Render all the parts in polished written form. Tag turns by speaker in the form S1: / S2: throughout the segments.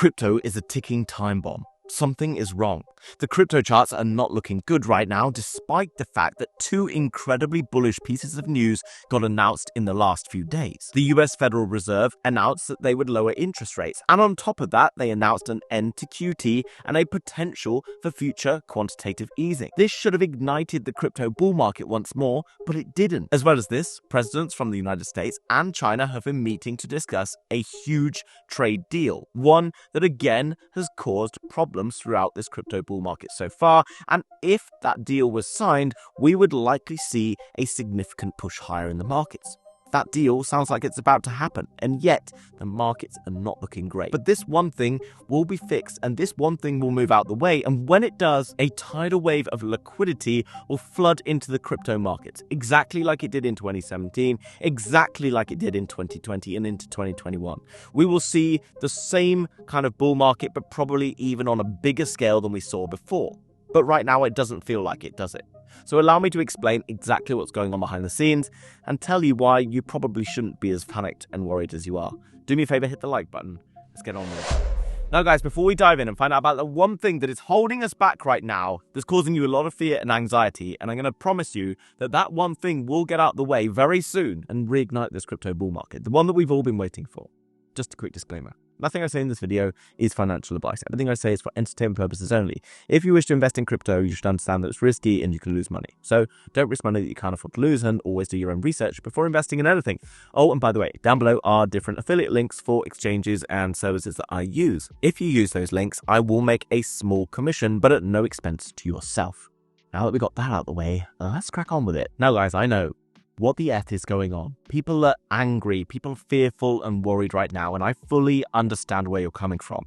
S1: Crypto is a ticking time bomb. Something is wrong. The crypto charts are not looking good right now, despite the fact that two incredibly bullish pieces of news got announced in the last few days. The US Federal Reserve announced that they would lower interest rates, and on top of that, they announced an end to QT and a potential for future quantitative easing. This should have ignited the crypto bull market once more, but it didn't. As well as this, presidents from the United States and China have been meeting to discuss a huge trade deal, one that again has caused problems throughout this crypto bull market so far, and if that deal was signed, we would likely see a significant push higher in the markets. That deal sounds like it's about to happen, and yet the markets are not looking great. But this one thing will be fixed, and this one thing will move out the way, and when it does, a tidal wave of liquidity will flood into the crypto markets, exactly like it did in 2017, exactly like it did in 2020 and into 2021. We will see the same kind of bull market, but probably even on a bigger scale than we saw before. But right now, it doesn't feel like it, does it? So allow me to explain exactly what's going on behind the scenes and tell you why you probably shouldn't be as panicked and worried as you are. Do me a favor, hit the like button. Let's get on with it. Now guys, before we dive in and find out about the one thing that is holding us back right now, that's causing you a lot of fear and anxiety, and I'm going to promise you that that one thing will get out the way very soon and reignite this crypto bull market, the one that we've all been waiting for. Just a quick disclaimer. Nothing I say in this video is financial advice. Everything I say is for entertainment purposes only. If you wish to invest in crypto, you should understand that it's risky and you can lose money. So don't risk money that you can't afford to lose, and always do your own research before investing in anything. Oh, and by the way, down below are different affiliate links for exchanges and services that I use. If you use those links, I will make a small commission, but at no expense to yourself. Now that we got that out of the way, let's crack on with it. Now guys, I know what the F is going on. People are angry, people are fearful and worried right now, and I fully understand where you're coming from.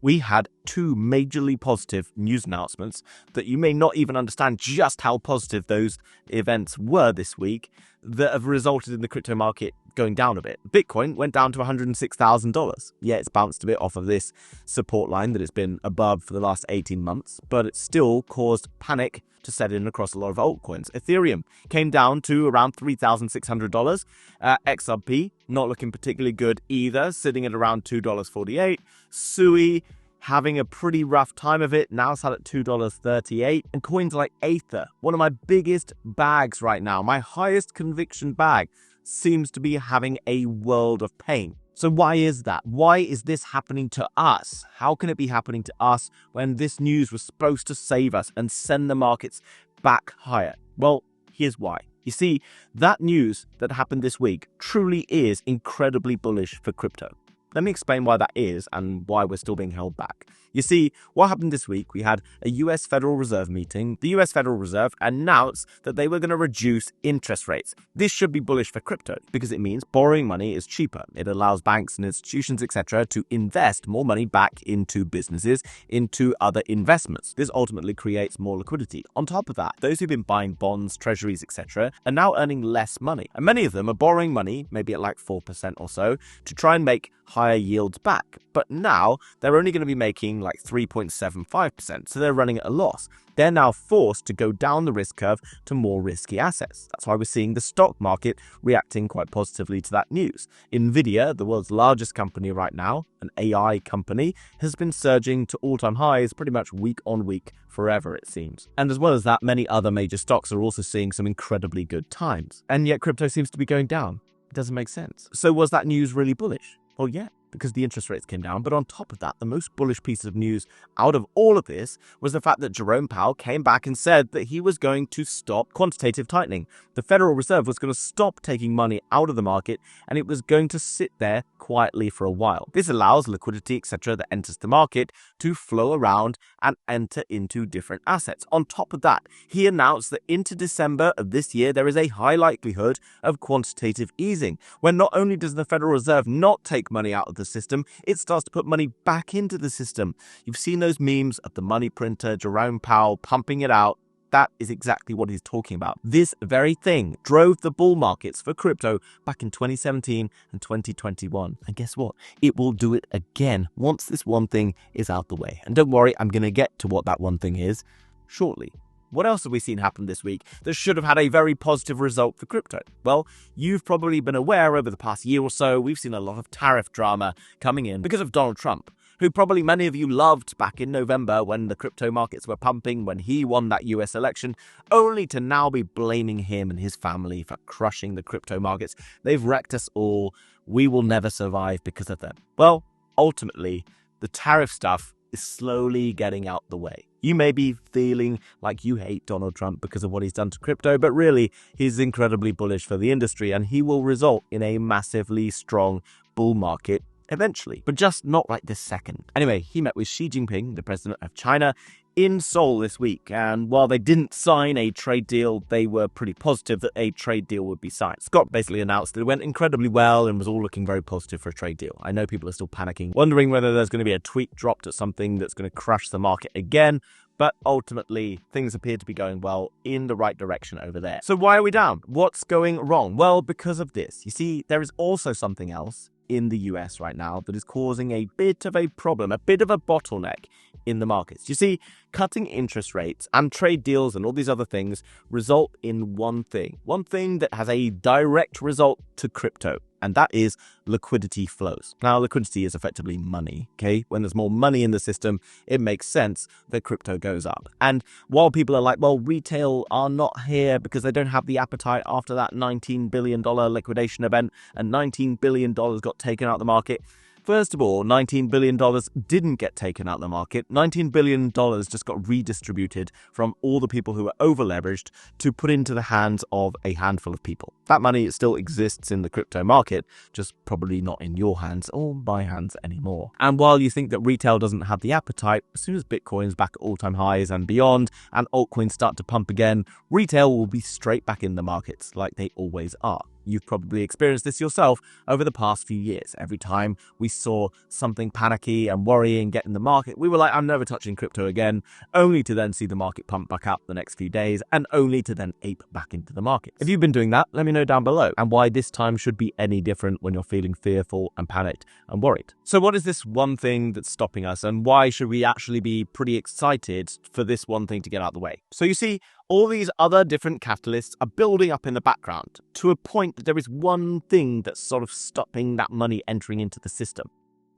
S1: We had two majorly positive news announcements that you may not even understand just how positive those events were this week that have resulted in the crypto market going down a bit. Bitcoin went down to $106,000. Yeah, it's bounced a bit off of this support line that it's been above for the last 18 months, but it still caused panic to set in across a lot of altcoins. Ethereum came down to around $3,600. XRP not looking particularly good either, sitting at around $2.48. Sui having a pretty rough time of it, now sat at $2.38. And coins like Aether, one of my biggest bags right now, my highest conviction bag, seems to be having a world of pain. So why is that? Why is this happening to us? How can it be happening to us when this news was supposed to save us and send the markets back higher? Well, here's why. You see, that news that happened this week truly is incredibly bullish for crypto. Let me explain why that is and why we're still being held back. You see, what happened this week, we had a US Federal Reserve meeting. The US Federal Reserve announced that they were going to reduce interest rates. This should be bullish for crypto because it means borrowing money is cheaper. It allows banks and institutions, etc., to invest more money back into businesses, into other investments. This ultimately creates more liquidity. On top of that, those who've been buying bonds, treasuries, etc., are now earning less money. And many of them are borrowing money, maybe at like 4% or so, to try and make higher yields back. But now they're only going to be making like 3.75%, so they're running at a loss. They're now forced to go down the risk curve to more risky assets. That's why we're seeing the stock market reacting quite positively to that news. Nvidia, the world's largest company right now, an AI company, has been surging to all-time highs pretty much week on week forever, it seems. And as well as that, many other major stocks are also seeing some incredibly good times. And yet crypto seems to be going down. It doesn't make sense. So was that news really bullish? Well, yeah, because the interest rates came down. But on top of that, the most bullish piece of news out of all of this was the fact that Jerome Powell came back and said that he was going to stop quantitative tightening. The Federal Reserve was going to stop taking money out of the market, and it was going to sit there quietly for a while. This allows liquidity, etc., that enters the market to flow around and enter into different assets. On top of that, he announced that into December of this year, there is a high likelihood of quantitative easing, when not only does the Federal Reserve not take money out of the system, it starts to put money back into the system. You've seen those memes of the money printer, Jerome Powell pumping it out. That is exactly what he's talking about. This very thing drove the bull markets for crypto back in 2017 and 2021. And guess what? It will do it again once this one thing is out the way. And don't worry, I'm going to get to what that one thing is shortly. What else have we seen happen this week that should have had a very positive result for crypto? Well, you've probably been aware over the past year or so, we've seen a lot of tariff drama coming in because of Donald Trump, who probably many of you loved back in November when the crypto markets were pumping, when he won that US election, only to now be blaming him and his family for crushing the crypto markets. They've wrecked us all. We will never survive because of them. Well, ultimately, the tariff stuff is slowly getting out the way. You may be feeling like you hate Donald Trump because of what he's done to crypto, but really, he's incredibly bullish for the industry, and he will result in a massively strong bull market eventually, but just not right this second. Anyway, he met with Xi Jinping, the president of China, in Seoul this week, and while they didn't sign a trade deal, they were pretty positive that a trade deal would be signed. Scott basically announced that it went incredibly well and was all looking very positive for a trade deal. I know people are still panicking, wondering whether there's going to be a tweet dropped at something that's going to crash the market again, but ultimately, things appear to be going well in the right direction over there. So why are we down? What's going wrong? Well, because of this. You see, there is also something else in the US right now that is causing a bit of a problem, a bit of a bottleneck in the markets. You see, cutting interest rates and trade deals and all these other things result in one thing that has a direct result to crypto, and that is liquidity flows. Now, liquidity is effectively money, okay? When there's more money in the system, it makes sense that crypto goes up. And while people are like, well, retail are not here because they don't have the appetite after that $19 billion liquidation event, and $19 billion got taken out of the market. First of all, $19 billion didn't get taken out of the market. $19 billion just got redistributed from all the people who were over-leveraged to put into the hands of a handful of people. That money still exists in the crypto market, just probably not in your hands or my hands anymore. And while you think that retail doesn't have the appetite, as soon as Bitcoin's back at all-time highs and beyond, and altcoins start to pump again, retail will be straight back in the markets like they always are. You've probably experienced this yourself over the past few years. Every time we saw something panicky and worrying get in the market, we were like, I'm never touching crypto again, only to then see the market pump back up the next few days and only to then ape back into the market. If you've been doing that, let me know down below, and why this time should be any different when you're feeling fearful and panicked and worried. So what is this one thing that's stopping us, and why should we actually be pretty excited for this one thing to get out of the way? So you see, all these other different catalysts are building up in the background to a point that there is one thing that's sort of stopping that money entering into the system.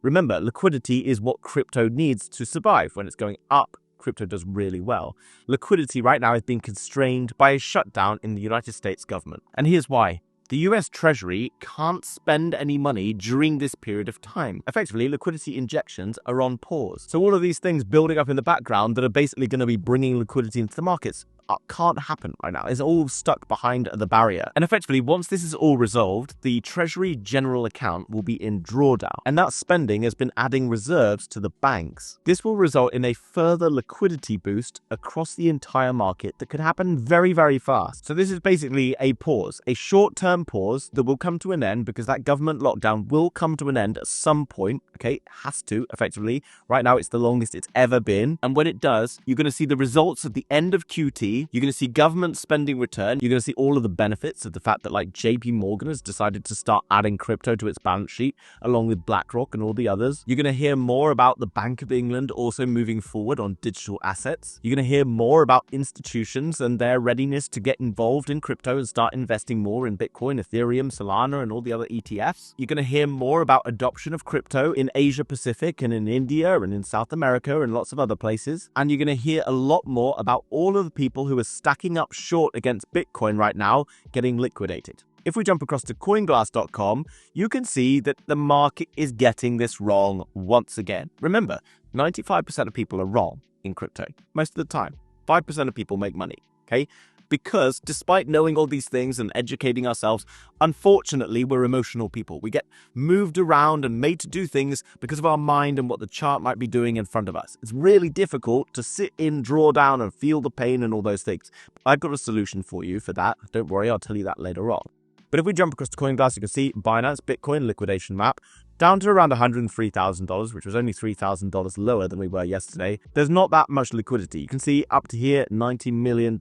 S1: Remember, liquidity is what crypto needs to survive. When it's going up, crypto does really well. Liquidity right now is being constrained by a shutdown in the United States government. And here's why. The US Treasury can't spend any money during this period of time. Effectively, liquidity injections are on pause. So all of these things building up in the background that are basically going to be bringing liquidity into the markets can't happen right now. It's all stuck behind the barrier. And effectively, once this is all resolved, the Treasury General Account will be in drawdown. And that spending has been adding reserves to the banks. This will result in a further liquidity boost across the entire market that could happen very, very fast. So this is basically a pause, a short-term pause that will come to an end because that government lockdown will come to an end at some point. Okay, it has to, effectively. Right now, it's the longest it's ever been. And when it does, you're going to see the results at the end of QT. You're going to see government spending return. You're going to see all of the benefits of the fact that like JP Morgan has decided to start adding crypto to its balance sheet along with BlackRock and all the others. You're going to hear more about the Bank of England also moving forward on digital assets. You're going to hear more about institutions and their readiness to get involved in crypto and start investing more in Bitcoin, Ethereum, Solana, and all the other ETFs. You're going to hear more about adoption of crypto in Asia Pacific and in India and in South America and lots of other places. And you're going to hear a lot more about all of the people who are stacking up short against Bitcoin right now getting liquidated. If we jump across to coinglass.com, you can see that the market is getting this wrong once again. Remember, 95% of people are wrong in crypto most of the time. 5% of people make money, okay? Because despite knowing all these things and educating ourselves, unfortunately, we're emotional people. We get moved around and made to do things because of our mind and what the chart might be doing in front of us. It's really difficult to sit in drawdown and feel the pain and all those things. I've got a solution for you for that. Don't worry, I'll tell you that later on. But if we jump across to CoinGlass, you can see Binance Bitcoin liquidation map down to around $103,000, which was only $3,000 lower than we were yesterday. There's not that much liquidity. You can see up to here, $90 million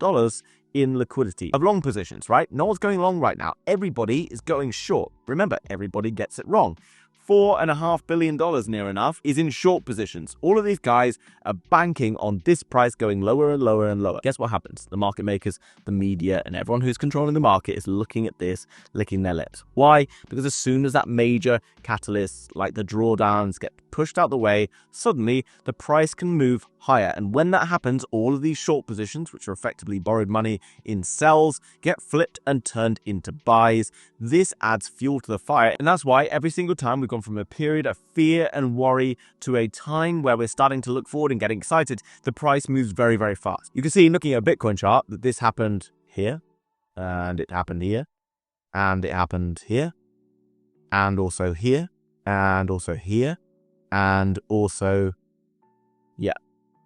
S1: in liquidity of long positions, right? No one's going long right now. Everybody is going short. Remember, everybody gets it wrong. $4.5 billion near enough is in short positions. All of these guys are banking on this price going lower and lower and lower. Guess what happens? The market makers, the media, and everyone who's controlling the market is looking at this, licking their lips. Why? Because as soon as that major catalyst, like the drawdowns, get pushed out the way, suddenly the price can move higher. And when that happens, all of these short positions, which are effectively borrowed money in sells, get flipped and turned into buys. This adds fuel to the fire. And that's why every single time we've gone from a period of fear and worry to a time where we're starting to look forward and getting excited, the price moves very, very fast. You can see, looking at a Bitcoin chart, that this happened here, and it happened here, and it happened here, and also here, and also here, and also, yeah,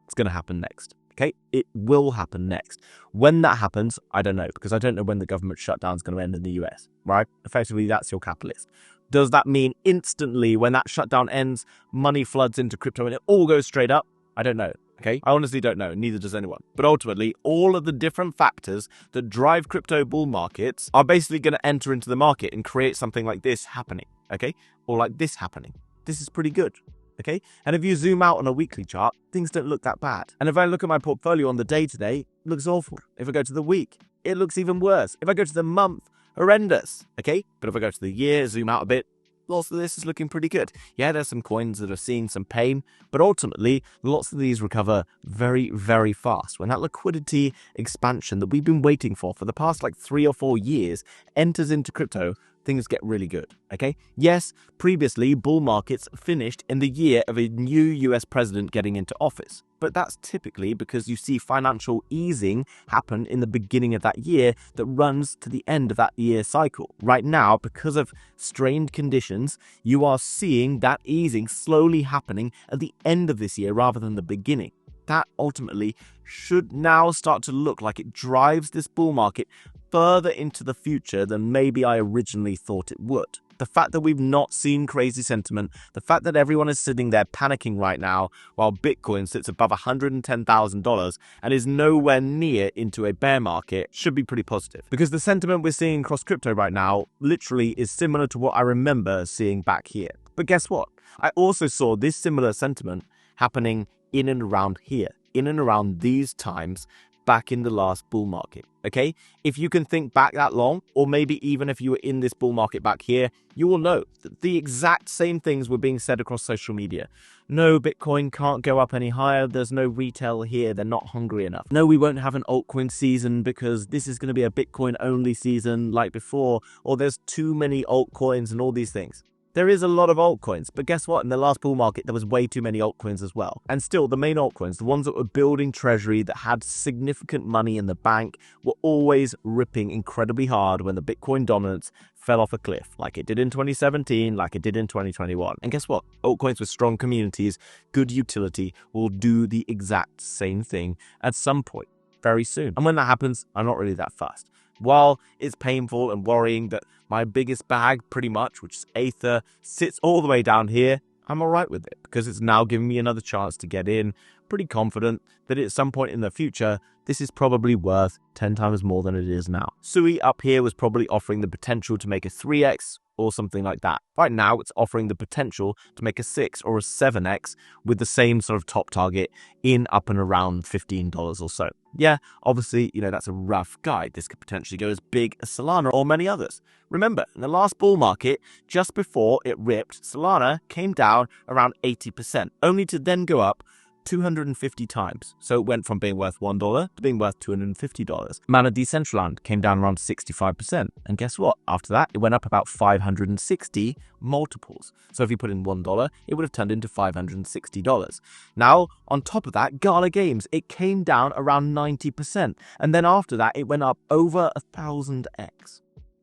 S1: it's going to happen next. Okay, it will happen next. When that happens, I don't know, because I don't know when the government shutdown is going to end in the US, right? Effectively, that's your catalyst. Does that mean instantly when that shutdown ends, money floods into crypto and it all goes straight up? I don't know. Okay, I honestly don't know, neither does anyone. But ultimately, all of the different factors that drive crypto bull markets are basically going to enter into the market and create something like this happening, okay? Or like this happening. This is pretty good, okay? And if you zoom out on a weekly chart, things don't look that bad. And if I look at my portfolio on the day today, it looks awful. If I go to the week, it looks even worse. If I go to the month, horrendous, okay? But if I go to the year, zoom out a bit, lots of this is looking pretty good. Yeah, there's some coins that are seeing some pain, but ultimately, lots of these recover very, very fast. When that liquidity expansion that we've been waiting for the past like 3 or 4 years enters into crypto, things get really good, okay? Yes, previously, bull markets finished in the year of a new US president getting into office. But that's typically because you see financial easing happen in the beginning of that year that runs to the end of that year cycle. Right now, because of strained conditions, you are seeing that easing slowly happening at the end of this year rather than the beginning. That ultimately should now start to look like it drives this bull market further into the future than maybe I originally thought it would. The fact that we've not seen crazy sentiment, the fact that everyone is sitting there panicking right now while Bitcoin sits above $110,000 and is nowhere near into a bear market should be pretty positive. Because the sentiment we're seeing across crypto right now literally is similar to what I remember seeing back here. But guess what? I also saw this similar sentiment happening in and around here, in and around these times back in the last bull market, okay? If you can think back that long, or maybe even if you were in this bull market back here, you will know that the exact same things were being said across social media. No, Bitcoin can't go up any higher. There's no retail here. They're not hungry enough. No, we won't have an altcoin season because this is going to be a Bitcoin only season like before, or there's too many altcoins and all these things. There is a lot of altcoins, but guess what? In the last bull market, there was way too many altcoins as well. And still, the main altcoins, the ones that were building treasury, that had significant money in the bank, were always ripping incredibly hard when the Bitcoin dominance fell off a cliff, like it did in 2017, like it did in 2021. And guess what? Altcoins with strong communities, good utility, will do the exact same thing at some point, very soon. And when that happens, I'm not really that fast. While it's painful and worrying that my biggest bag, pretty much, which is Aether, sits all the way down here, I'm all right with it because it's now giving me another chance to get in. Pretty confident that at some point in the future, this is probably worth 10 times more than it is now. Sui up here was probably offering the potential to make a 3x or something like that. Right now, it's offering the potential to make a 6 or a 7x with the same sort of top target in up and around $15 or so. Yeah, obviously, that's a rough guide. This could potentially go as big as Solana or many others. Remember, in the last bull market, just before it ripped, Solana came down around 80%, only to then go up 250 times. So it went from being worth $1 to being worth $250. Mana Decentraland came down around 65%. And guess what? After that, it went up about 560 multiples. So if you put in $1, it would have turned into $560. Now, on top of that, Gala Games, it came down around 90%. And then after that, it went up over 1,000x.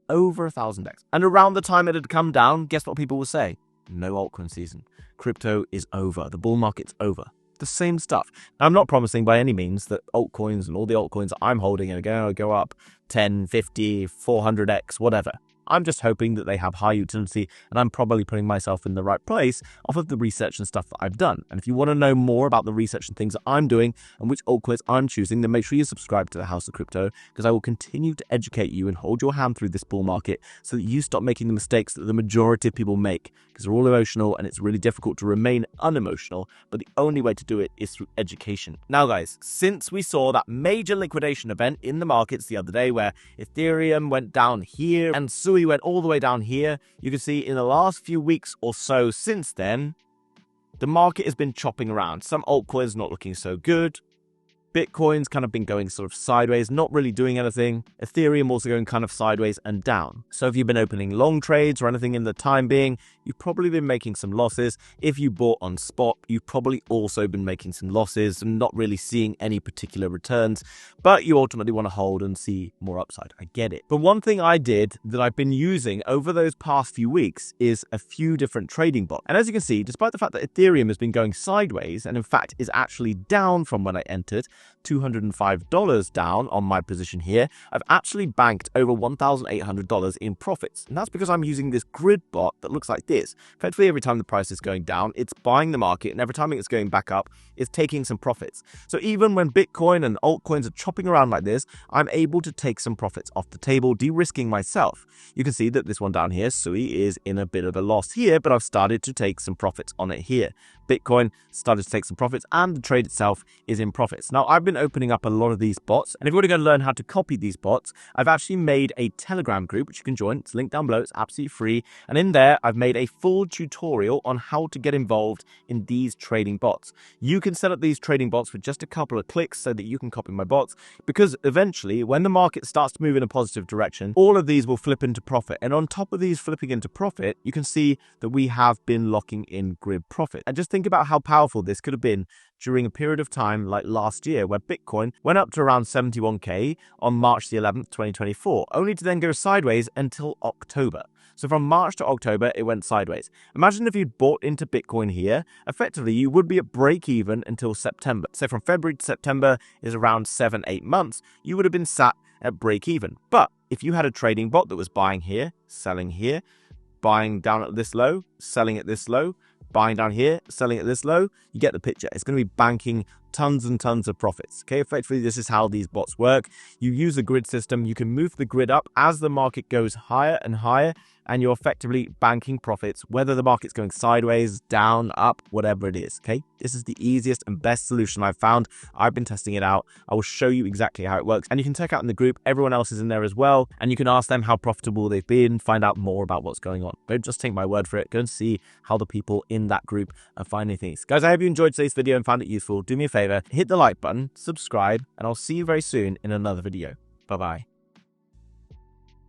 S1: Over 1,000x. And around the time it had come down, guess what people will say? No altcoin season. Crypto is over. The bull market's over. The same stuff. Now, I'm not promising by any means that altcoins and all the altcoins that I'm holding are going to go up 10, 50, 400x, whatever. I'm just hoping that they have high utility, and I'm probably putting myself in the right place off of the research and stuff that I've done. And if you want to know more about the research and things that I'm doing and which altcoins I'm choosing, then make sure you subscribe to the House of Crypto, because I will continue to educate you and hold your hand through this bull market so that you stop making the mistakes that the majority of people make, because they're all emotional and it's really difficult to remain unemotional, but the only way to do it is through education. Now, guys, since we saw that major liquidation event in the markets the other day where Ethereum went down here and we went all the way down here, you can see in the last few weeks or so since then, the market has been chopping around. Some altcoins not looking so good. Bitcoin's kind of been going sort of sideways, not really doing anything. Ethereum also going kind of sideways and down. So if you've been opening long trades or anything in the time being, you've probably been making some losses. If you bought on spot, you've probably also been making some losses and not really seeing any particular returns, but you ultimately want to hold and see more upside. I get it. But one thing I did that I've been using over those past few weeks is a few different trading bots. And as you can see, despite the fact that Ethereum has been going sideways and in fact is actually down from when I entered, $205 down on my position here, I've actually banked over $1,800 in profits. And that's because I'm using this grid bot that looks like this. Effectively, every time the price is going down, it's buying the market, and every time it's going back up, it's taking some profits. So even when Bitcoin and altcoins are chopping around like this, I'm able to take some profits off the table, de-risking myself. You can see that this one down here, Sui, is in a bit of a loss here, but I've started to take some profits on it here. Bitcoin started to take some profits, and the trade itself is in profits. Now, I've been opening up a lot of these bots, and if you want to go learn how to copy these bots, I've actually made a Telegram group, which you can join. It's linked down below. It's absolutely free. And in there, I've made a full tutorial on how to get involved in these trading bots. You can set up these trading bots with just a couple of clicks so that you can copy my bots, because eventually, when the market starts to move in a positive direction, all of these will flip into profit. And on top of these flipping into profit, you can see that we have been locking in grid profit. And just think about how powerful this could have been during a period of time like last year, where Bitcoin went up to around 71k on March the 11th, 2024, only to then go sideways until October. So from March to October, it went sideways. Imagine if you'd bought into Bitcoin here, effectively you would be at break even until September. So from February to September is around 7-8 months, you would have been sat at break even. But if you had a trading bot that was buying here, selling here, buying down at this low, selling at this low, buying down here, selling at this low, you get the picture. It's going to be banking tons and tons of profits. Okay, effectively, this is how these bots work. You use a grid system. You can move the grid up as the market goes higher and higher, and you're effectively banking profits, whether the market's going sideways, down, up, whatever it is. Okay, this is the easiest and best solution I've found. I've been testing it out. I will show you exactly how it works, and you can check out in the group. Everyone else is in there as well, and you can ask them how profitable they've been, find out more about what's going on. Don't just take my word for it. Go and see how the people in that group are finding things. Guys, I hope you enjoyed today's video and found it useful. Do me a favor, hit the like button, subscribe, and I'll see you very soon in another video. Bye-bye.